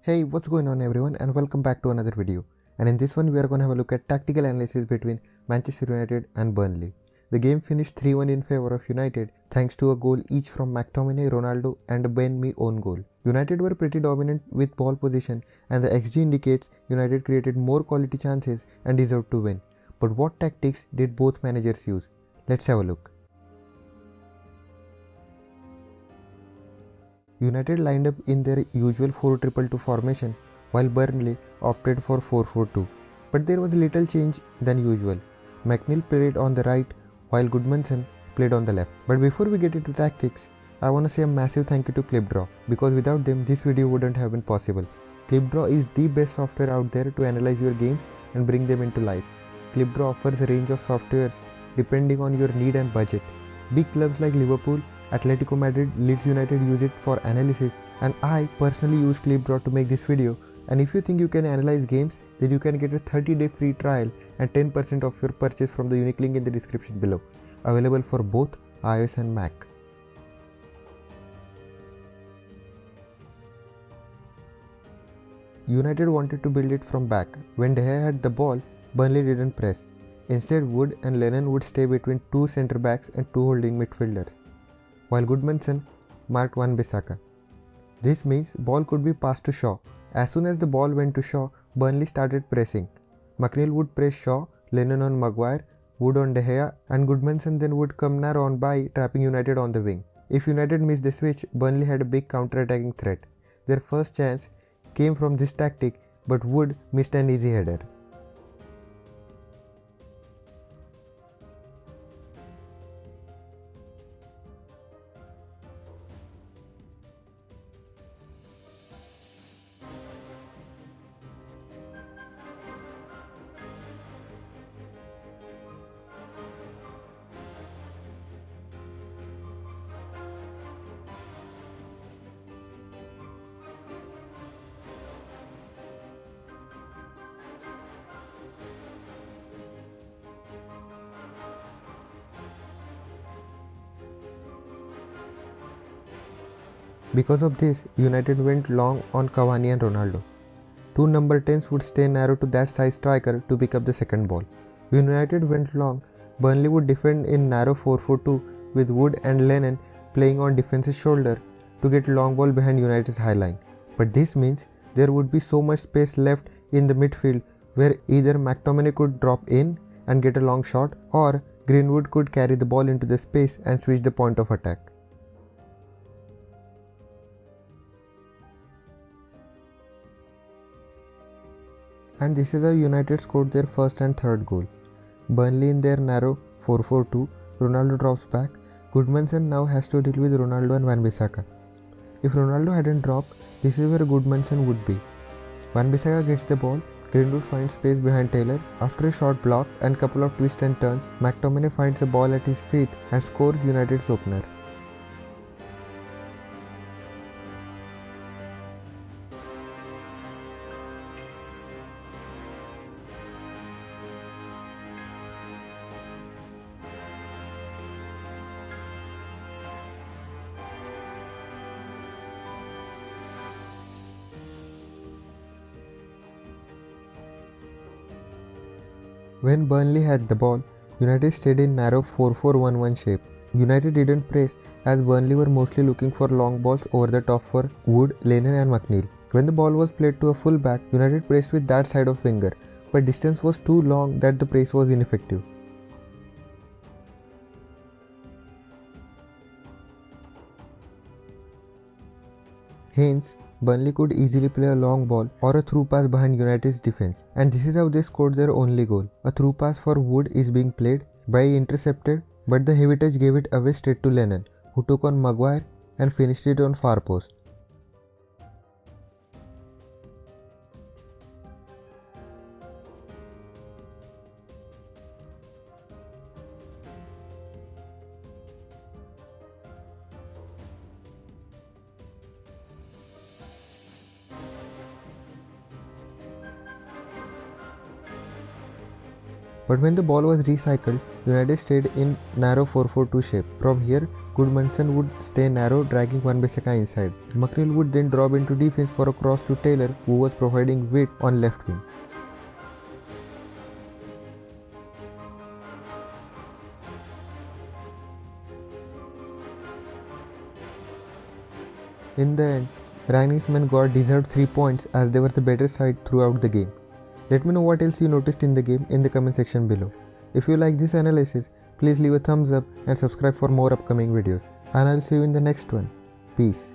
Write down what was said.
Hey, what's going on everyone, and welcome back to another video. And in this one we are going to have a look at tactical analysis between Manchester United and Burnley. The game finished 3-1 in favour of United thanks to a goal each from McTominay, Ronaldo and a Ben Mee own goal. United were pretty dominant with ball possession and the XG indicates United created more quality chances and deserved to win. But what tactics did both managers use? Let's have a look. United lined up in their usual 4-2-2 formation while Burnley opted for 4-4-2. But there was little change than usual. McNeil played on the right while Goodmanson played on the left. But before we get into tactics, I want to say a massive thank you to ClipDraw because without them this video wouldn't have been possible. ClipDraw is the best software out there to analyze your games and bring them into life. ClipDraw offers a range of softwares depending on your need and budget. Big clubs like Liverpool, Atletico Madrid, Leeds United use it for analysis, and I personally use ClipDraw to make this video. And if you think you can analyze games, then you can get a 30-day free trial and 10% of your purchase from the unique link in the description below. Available for both iOS and Mac. United wanted to build it from back. When De Gea had the ball, Burnley didn't press. Instead, Wood and Lennon would stay between two centre backs and two holding midfielders, while Goodmanson marked Wan-Bissaka. This means ball could be passed to Shaw. As soon as the ball went to Shaw, Burnley started pressing. McNeil would press Shaw, Lennon on Maguire, Wood on De Gea, and Goodmanson then would come narrow on by, trapping United on the wing. If United missed the switch, Burnley had a big counter-attacking threat. Their first chance came from this tactic, but Wood missed an easy header. Because of this, United went long on Cavani and Ronaldo. Two number 10s would stay narrow to that size striker to pick up the second ball. When United went long, Burnley would defend in narrow 4-4-2 with Wood and Lennon playing on defense's shoulder to get long ball behind United's high line. But this means there would be so much space left in the midfield where either McTominay could drop in and get a long shot or Greenwood could carry the ball into the space and switch the point of attack. And this is how United scored their first and third goal. Burnley in their narrow 4-4-2, Ronaldo drops back. Goodmanson now has to deal with Ronaldo and Wan-Bissaka. If Ronaldo hadn't dropped, this is where Goodmanson would be. Wan-Bissaka gets the ball, Greenwood finds space behind Taylor. After a short block and couple of twists and turns, McTominay finds the ball at his feet and scores United's opener. When Burnley had the ball, United stayed in narrow 4-4-1-1 shape. United didn't press as Burnley were mostly looking for long balls over the top for Wood, Lennon and McNeil. When the ball was played to a full back, United pressed with that side of winger, but distance was too long that the press was ineffective. Hence, Burnley could easily play a long ball or a through pass behind United's defense, and this is how they scored their only goal. A through pass for Wood is being played, Bailly intercepted, but the heavy touch gave it away straight to Lennon, who took on Maguire and finished it on far post. But when the ball was recycled, United stayed in narrow 4-4-2 shape. From here, Goodmanson would stay narrow, dragging Wan-Bissaka inside. McNeil would then drop into defense for a cross to Taylor, who was providing width on left wing. In the end, Rangnick's men got deserved 3 points as they were the better side throughout the game. Let me know what else you noticed in the game in the comment section below. If you like this analysis, please leave a thumbs up and subscribe for more upcoming videos. And I'll see you in the next one. Peace.